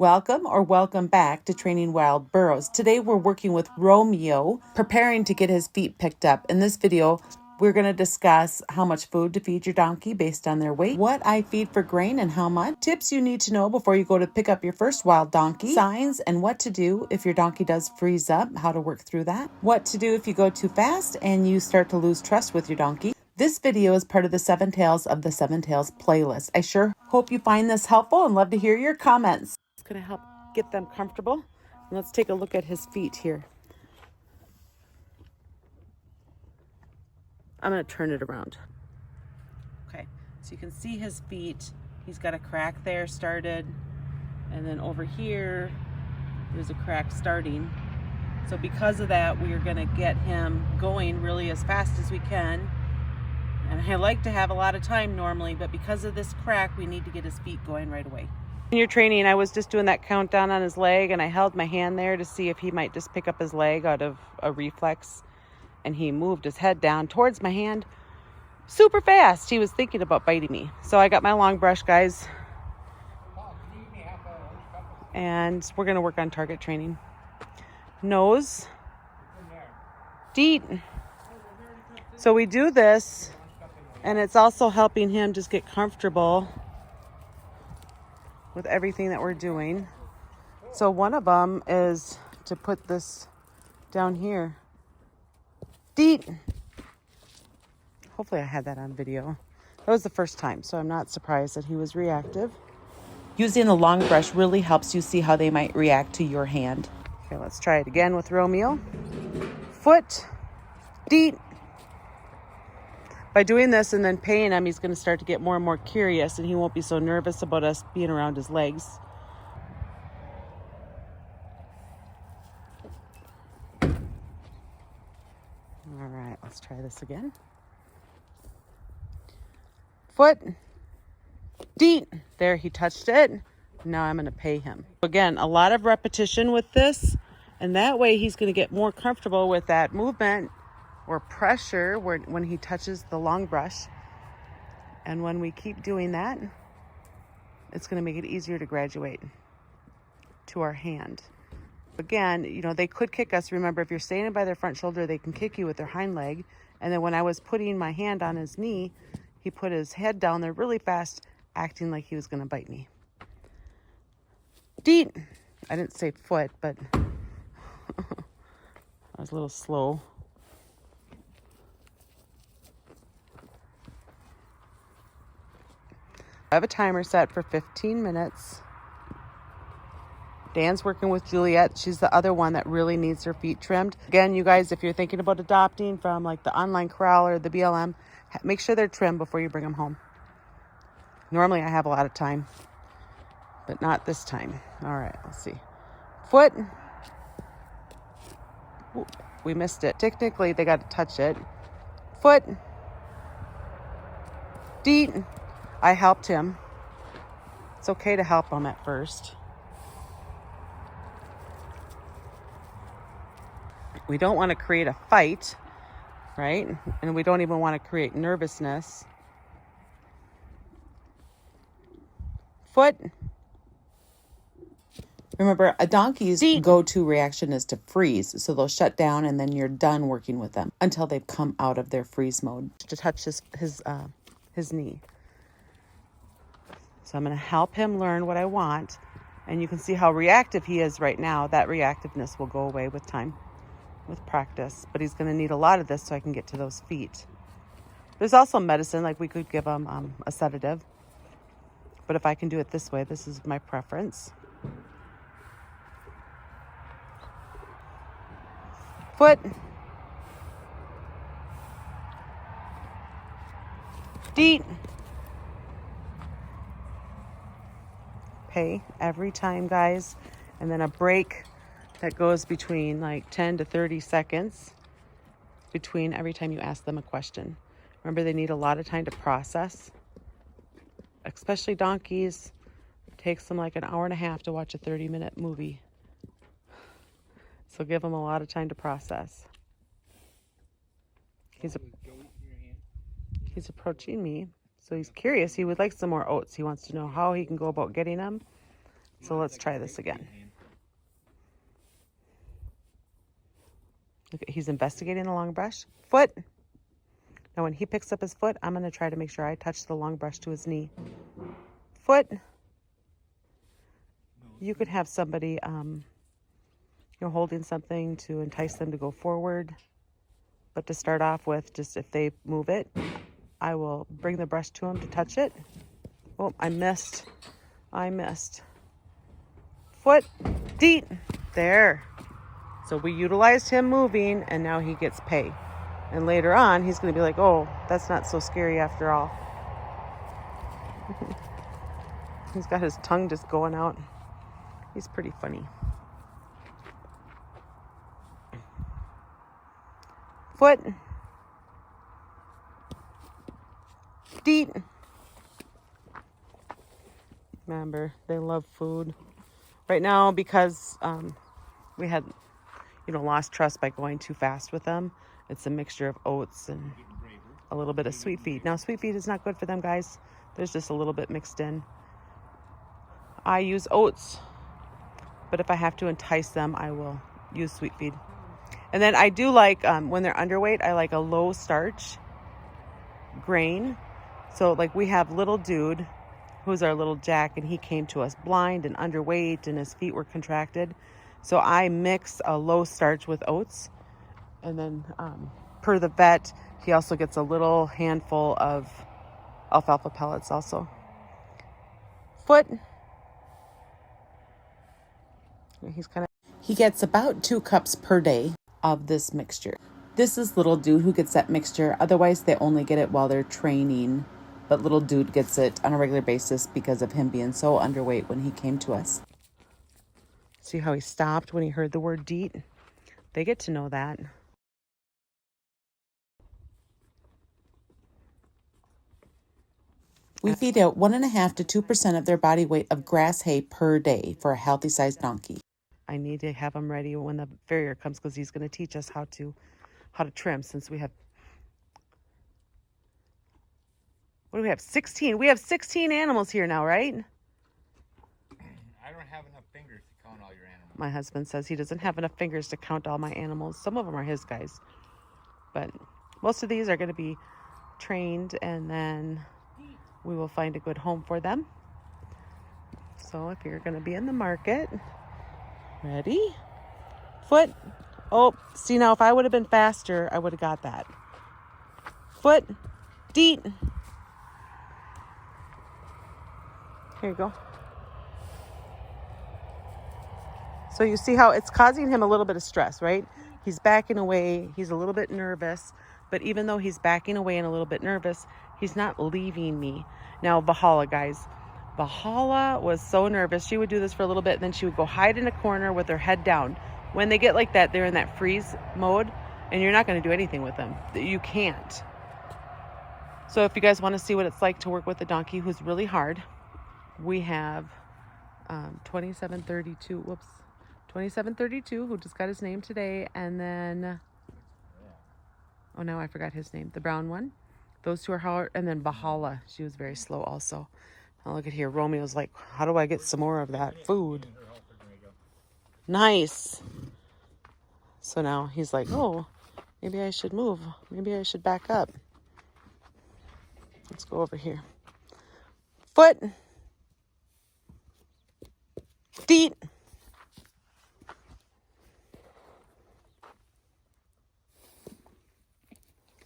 Welcome or welcome back to Training Wild Burros. Today we're working with Romeo, preparing to get his feet picked up. In this video, we're going to discuss how much food to feed your donkey based on their weight, what I feed for grain and how much, tips you need to know before you go to pick up your first wild donkey, signs and what to do if your donkey does freeze up, how to work through that, what to do if you go too fast and you start to lose trust with your donkey. This video is part of the 7 Tails of the 7 Tails playlist. I sure hope you find this helpful and love to hear your comments. It's going to help get them comfortable. Let's take a look at his feet here. I'm going to turn it around. Okay, so you can see his feet. He's got a crack there started, and then over here there's a crack starting. So because of that, we are going to get him going really as fast as we can. And I like to have a lot of time normally, but because of this crack, we need to get his feet going right away. In your training, I was just doing that countdown on his leg, and I held my hand there to see if he might just pick up his leg out of a reflex. And he moved his head down towards my hand super fast. He was thinking about biting me. So I got my long brush, guys. And we're going to work on target training. Nose. Deet. So we do this, and it's also helping him just get comfortable with everything that we're doing. So one of them is to put this down here. Deet. Hopefully I had that on video. That was the first time, so I'm not surprised that he was reactive. Using the long brush really helps you see how they might react to your hand. Okay, let's try it again with Romeo. Foot. Deet. By doing this and then paying him, he's going to start to get more and more curious, and he won't be so nervous about us being around his legs. All right, let's try this again. Foot. Deet. There, he touched it. Now I'm going to pay him. Again, a lot of repetition with this, and that way he's going to get more comfortable with that movement or pressure when he touches the long brush. And when we keep doing that, it's going to make it easier to graduate to our hand. Again, you know, they could kick us. Remember, if you're standing by their front shoulder, they can kick you with their hind leg. And then when I was putting my hand on his knee, he put his head down there really fast, acting like he was going to bite me. Deet. I didn't say foot, but I was a little slow. I have a timer set for 15 minutes. Dan's working with Juliet. She's the other one that really needs her feet trimmed. Again, you guys, if you're thinking about adopting from like the online corral or the BLM, make sure they're trimmed before you bring them home. Normally I have a lot of time, but not this time. All right, let's see. Foot. Ooh, we missed it. Technically, they got to touch it. Foot. Deet. I helped him. It's okay to help him at first. We don't want to create a fight, right? And we don't even want to create nervousness. Foot. Remember, a donkey's go-to reaction is to freeze. So they'll shut down, and then you're done working with them until they've come out of their freeze mode. To touch his knee. So I'm going to help him learn what I want. And you can see how reactive he is right now. That reactiveness will go away with time, with practice. But he's going to need a lot of this so I can get to those feet. There's also medicine, like we could give him a sedative. But if I can do it this way, this is my preference. Foot. Deet. Pay every time, guys, and then a break that goes between like 10 to 30 seconds between every time you ask them a question. Remember, they need a lot of time to process, especially donkeys. It takes them like an hour and a half to watch a 30-minute movie, so give them a lot of time to process. He's approaching me, so he's curious. He would like some more oats. He wants to know how he can go about getting them. So let's try this again. Okay, he's investigating the long brush. Foot. Now when he picks up his foot, I'm going to try to make sure I touch the long brush to his knee. Foot. You could have somebody, holding something to entice them to go forward. But to start off with, just if they move it, I will bring the brush to them to touch it. Oh, I missed. Foot. Deet. There. So we utilized him moving, and now he gets pay. And later on, he's going to be like, oh, that's not so scary after all. He's got his tongue just going out. He's pretty funny. Foot. Deet. Remember, they love food. Right now, because we had, lost trust by going too fast with them, it's a mixture of oats and a little bit of sweet feed. Now, sweet feed is not good for them, guys. There's just a little bit mixed in. I use oats, but if I have to entice them, I will use sweet feed. And then I do like, when they're underweight, I like a low starch grain. So like we have little dude, who's our little Jack, and he came to us blind and underweight and his feet were contracted. So I mix a low starch with oats. And then per the vet, he also gets a little handful of alfalfa pellets also. Foot. He gets about 2 cups per day of this mixture. This is little dude who gets that mixture. Otherwise, they only get it while they're training. But little dude gets it on a regular basis because of him being so underweight when he came to us. See how he stopped when he heard the word deet? They get to know that. We feed out 1.5 to 2% of their body weight of grass hay per day for a healthy sized donkey. I need to have him ready when the farrier comes because he's going to teach us how to trim, since we have, what do we have? 16. We have 16 animals here now, right? I don't have enough fingers to count all your animals. My husband says he doesn't have enough fingers to count all my animals. Some of them are his guys, but most of these are going to be trained, and then we will find a good home for them. So if you're going to be in the market, ready? Foot. Oh, see, now if I would have been faster, I would have got that. Foot. Deet. Here you go. So you see how it's causing him a little bit of stress, right? He's backing away. He's a little bit nervous. But even though he's backing away and a little bit nervous, he's not leaving me. Now, Valhalla, guys. Valhalla was so nervous. She would do this for a little bit, and then she would go hide in a corner with her head down. When they get like that, they're in that freeze mode, and you're not going to do anything with them. You can't. So if you guys want to see what it's like to work with a donkey who's really hard, we have 2732, who just got his name today, and then, oh, now I forgot his name, the brown one. Those two are hard, and then Valhalla, she was very slow also. Now look at here, Romeo's like, how do I get some more of that food? Nice. So now he's like, oh, maybe I should move. Maybe I should back up. Let's go over here. Foot. Feet.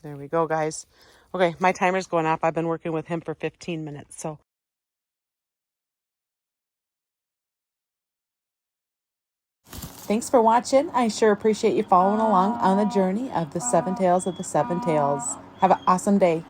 There we go, guys. Okay, my timer's going off. I've been working with him for 15 minutes, so. Thanks for watching. I sure appreciate you following along on the journey of the 7 Tails of the 7 Tails. Have an awesome day.